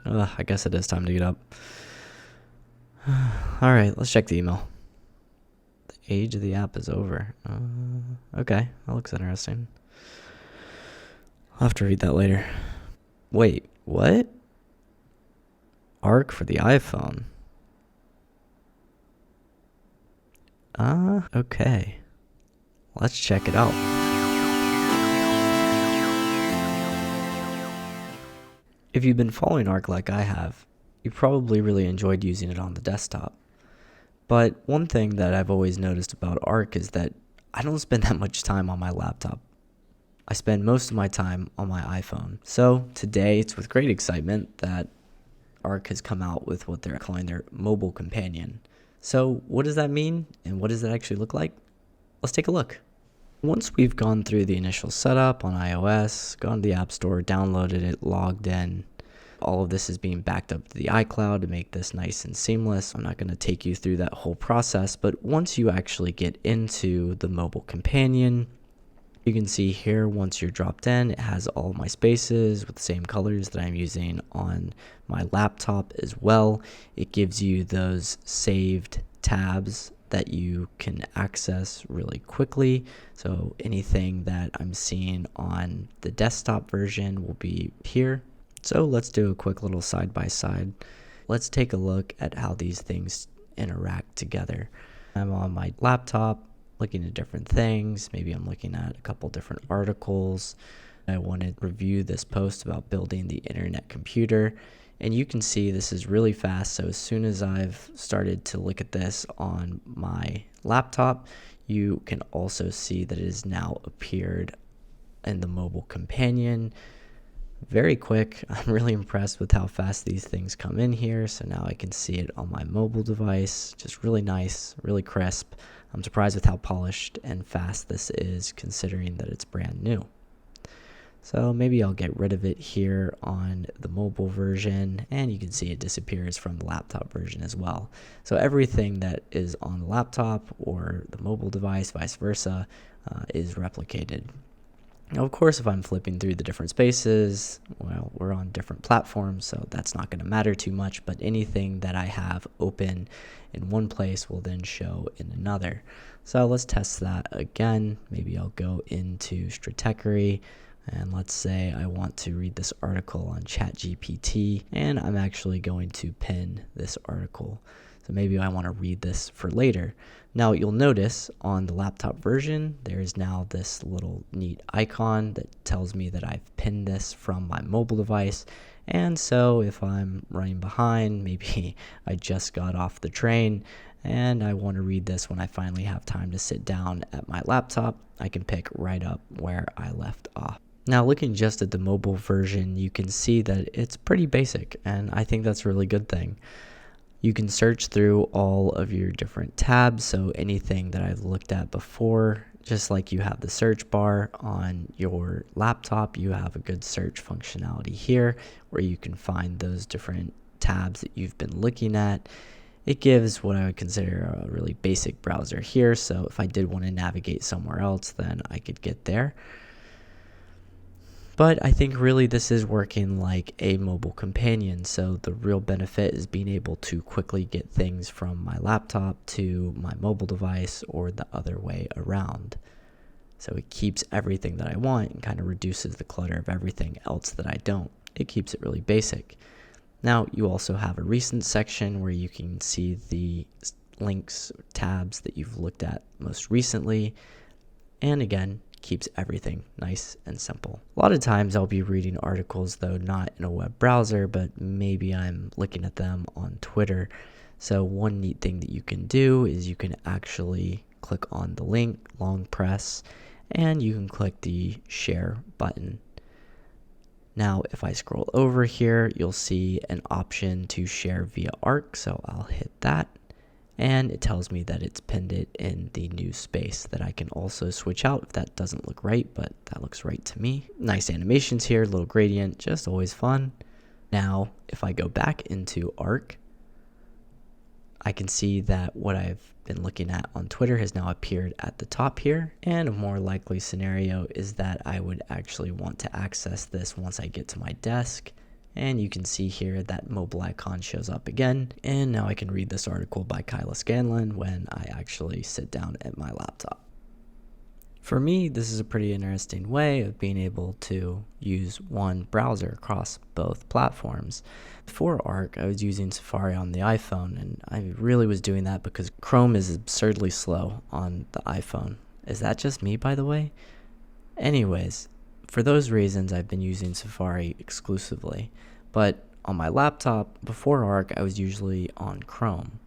I guess it is time to get up. Alright, let's check the email. The age of the app is over. Okay, that looks interesting. I'll have to read that later. Wait, what? Arc for the iPhone. Okay. Let's check it out. If you've been following Arc like I have, you probably really enjoyed using it on the desktop. But one thing that I've always noticed about Arc is that I don't spend that much time on my laptop. I spend most of my time on my iPhone. So today, it's with great excitement that Arc has come out with what they're calling their mobile companion. So what does that mean, and what does that actually look like? Let's take a look. Once we've gone through the initial setup on iOS, gone to the App Store, downloaded it, logged in, all of this is being backed up to the iCloud to make this nice and seamless. I'm not going to take you through that whole process, but once you actually get into the mobile companion, you can see here, once you're dropped in, it has all of my spaces with the same colors that I'm using on my laptop as well. It gives you those saved tabs that you can access really quickly. So anything that I'm seeing on the desktop version will be here. So let's do a quick little side by side. Let's take a look at how these things interact together. I'm on my laptop looking at different things. Maybe I'm looking at a couple different articles. I want to review this post about building the internet computer. And you can see this is really fast. So as soon as I've started to look at this on my laptop, you can also see that it has now appeared in the mobile companion. Very quick. I'm really impressed with how fast these things come in here. So now I can see it on my mobile device. Just really nice, really crisp. I'm surprised with how polished and fast this is, considering that it's brand new. So maybe I'll get rid of it here on the mobile version, and you can see it disappears from the laptop version as well. So everything that is on the laptop or the mobile device, vice versa, is replicated. Now, of course, if I'm flipping through the different spaces, well, we're on different platforms, so that's not going to matter too much, but anything that I have open in one place will then show in another. So let's test that again. Maybe I'll go into Stratechery, and let's say I want to read this article on ChatGPT, and I'm actually going to pin this article. So maybe I want to read this for later. Now you'll notice on the laptop version, there's now this little neat icon that tells me that I've pinned this from my mobile device. And so if I'm running behind, maybe I just got off the train and I want to read this when I finally have time to sit down at my laptop, I can pick right up where I left off. Now looking just at the mobile version, you can see that it's pretty basic, and I think that's a really good thing. You can search through all of your different tabs, so anything that I've looked at before, just like you have the search bar on your laptop, you have a good search functionality here where you can find those different tabs that you've been looking at. It gives what I would consider a really basic browser here, so if I did want to navigate somewhere else, then I could get there. But I think really this is working like a mobile companion, so the real benefit is being able to quickly get things from my laptop to my mobile device or the other way around. So it keeps everything that I want and kind of reduces the clutter of everything else that I don't. It keeps it really basic. Now you also have a recent section where you can see the links, tabs that you've looked at most recently, and again, keeps everything nice and simple. A lot of times I'll be reading articles, though not in a web browser, but maybe I'm looking at them on Twitter. So one neat thing that you can do is you can actually click on the link, long press, and you can click the share button. Now, if I scroll over here, you'll see an option to share via Arc, so I'll hit that. And it tells me that it's pinned it in the new space that I can also switch out if that doesn't look right, but that looks right to me. Nice animations here, little gradient, just always fun. Now, if I go back into Arc, I can see that what I've been looking at on Twitter has now appeared at the top here. And a more likely scenario is that I would actually want to access this once I get to my desk. And you can see here that mobile icon shows up again. And now I can read this article by Kyla Scanlon when I actually sit down at my laptop. For me, this is a pretty interesting way of being able to use one browser across both platforms. Before Arc, I was using Safari on the iPhone, and I really was doing that because Chrome is absurdly slow on the iPhone. Is that just me, by the way? Anyways, for those reasons, I've been using Safari exclusively. But on my laptop, before Arc, I was usually on Chrome.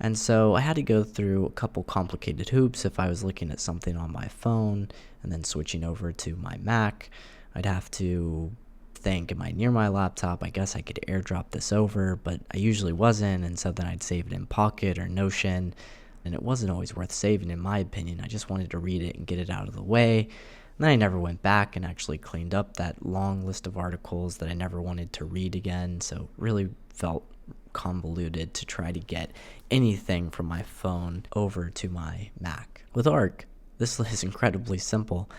And so I had to go through a couple complicated hoops if I was looking at something on my phone and then switching over to my Mac. I'd have to think, am I near my laptop? I guess I could airdrop this over, but I usually wasn't, and so then I'd save it in Pocket or Notion, and it wasn't always worth saving in my opinion. I just wanted to read it and get it out of the way. And then I never went back and actually cleaned up that long list of articles that I never wanted to read again, so really felt convoluted to try to get anything from my phone over to my Mac. With Arc, this is incredibly simple.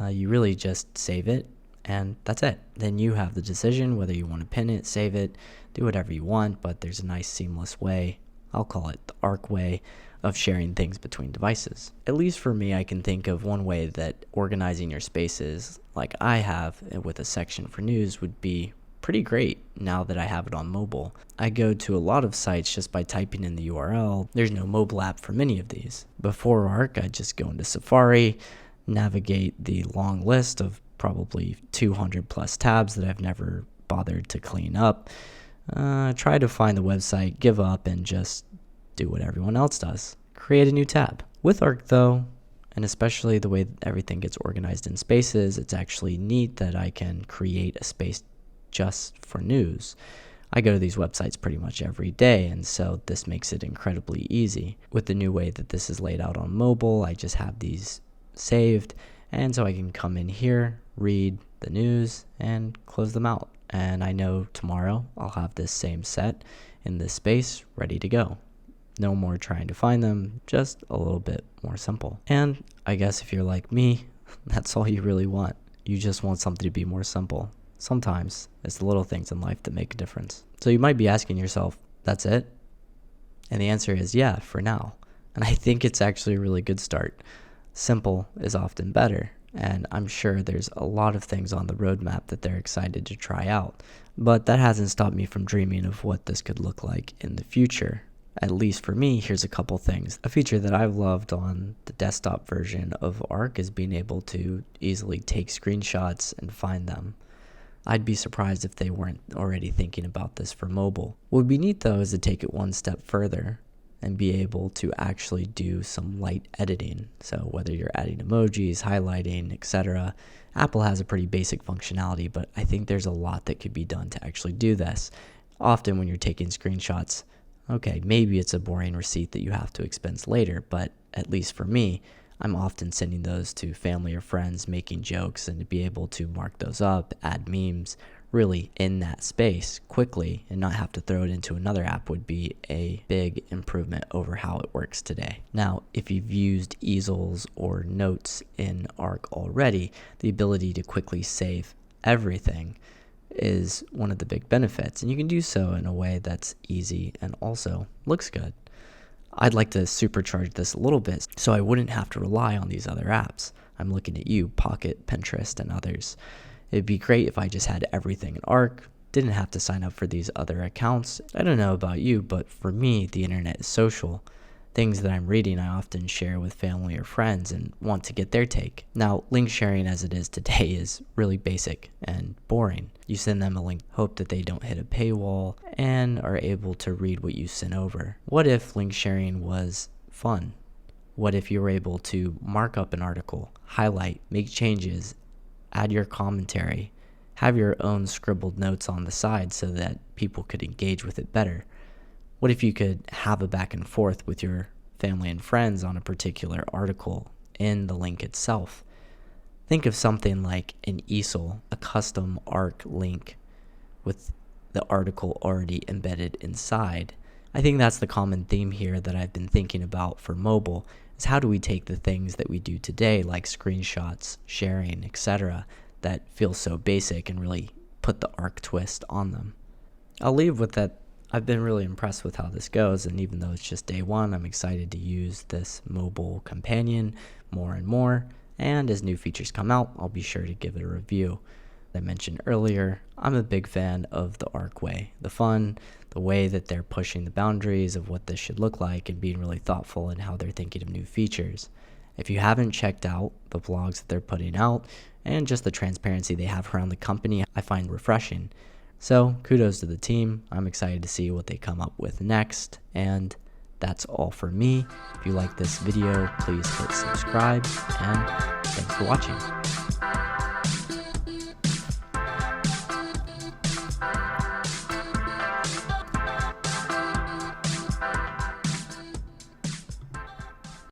You really just save it, and that's it. Then you have the decision whether you want to pin it, save it, do whatever you want, but there's a nice seamless way, I'll call it the Arc way, of sharing things between devices. At least for me, I can think of one way that organizing your spaces like I have with a section for news would be pretty great now that I have it on mobile. I go to a lot of sites just by typing in the URL. There's no mobile app for many of these. Before Arc, I'd just go into Safari, navigate the long list of probably 200 plus tabs that I've never bothered to clean up, try to find the website, give up, and just do what everyone else does. Create a new tab. With Arc though, and especially the way everything gets organized in spaces, it's actually neat that I can create a space just for news. I go to these websites pretty much every day, and so this makes it incredibly easy. With the new way that this is laid out on mobile, I just have these saved, and so I can come in here, read the news, and close them out. And I know tomorrow I'll have this same set in this space ready to go. No more trying to find them, just a little bit more simple. And I guess if you're like me, that's all you really want. You just want something to be more simple. Sometimes it's the little things in life that make a difference. So you might be asking yourself, that's it? And the answer is yeah, for now. And I think it's actually a really good start. Simple is often better, and I'm sure there's a lot of things on the roadmap that they're excited to try out. But that hasn't stopped me from dreaming of what this could look like in the future. At least for me, here's a couple things. A feature that I've loved on the desktop version of Arc is being able to easily take screenshots and find them. I'd be surprised if they weren't already thinking about this for mobile. What would be neat though is to take it one step further and be able to actually do some light editing. So whether you're adding emojis, highlighting, etc. Apple has a pretty basic functionality, but I think there's a lot that could be done to actually do this. Often when you're taking screenshots, okay, maybe it's a boring receipt that you have to expense later, but at least for me, I'm often sending those to family or friends, making jokes, and to be able to mark those up, add memes, really in that space quickly and not have to throw it into another app would be a big improvement over how it works today. Now, if you've used easels or notes in Arc already, the ability to quickly save everything is one of the big benefits, and you can do so in a way that's easy and also looks good. I'd like to supercharge this a little bit so I wouldn't have to rely on these other apps. I'm looking at you, Pocket, Pinterest, and others. It'd be great if I just had everything in Arc, didn't have to sign up for these other accounts. I don't know about you, but for me, the internet is social. Things that I'm reading I often share with family or friends and want to get their take. Now, link sharing as it is today is really basic and boring. You send them a link, hope that they don't hit a paywall, and are able to read what you sent over. What if link sharing was fun? What if you were able to mark up an article, highlight, make changes, add your commentary, have your own scribbled notes on the side so that people could engage with it better? What if you could have a back and forth with your family and friends on a particular article in the link itself? Think of something like an easel, a custom Arc link with the article already embedded inside. I think that's the common theme here that I've been thinking about for mobile, is how do we take the things that we do today, like screenshots, sharing, etc., that feel so basic and really put the Arc twist on them. I'll leave with that. I've been really impressed with how this goes, and even though it's just day one, I'm excited to use this mobile companion more and more, and as new features come out, I'll be sure to give it a review. As I mentioned earlier, I'm a big fan of the Arc way. The fun, the way that they're pushing the boundaries of what this should look like and being really thoughtful in how they're thinking of new features. If you haven't checked out the vlogs that they're putting out and just the transparency they have around the company, I find refreshing. So kudos to the team. I'm excited to see what they come up with next. And that's all for me. If you like this video, please hit subscribe, and thanks for watching.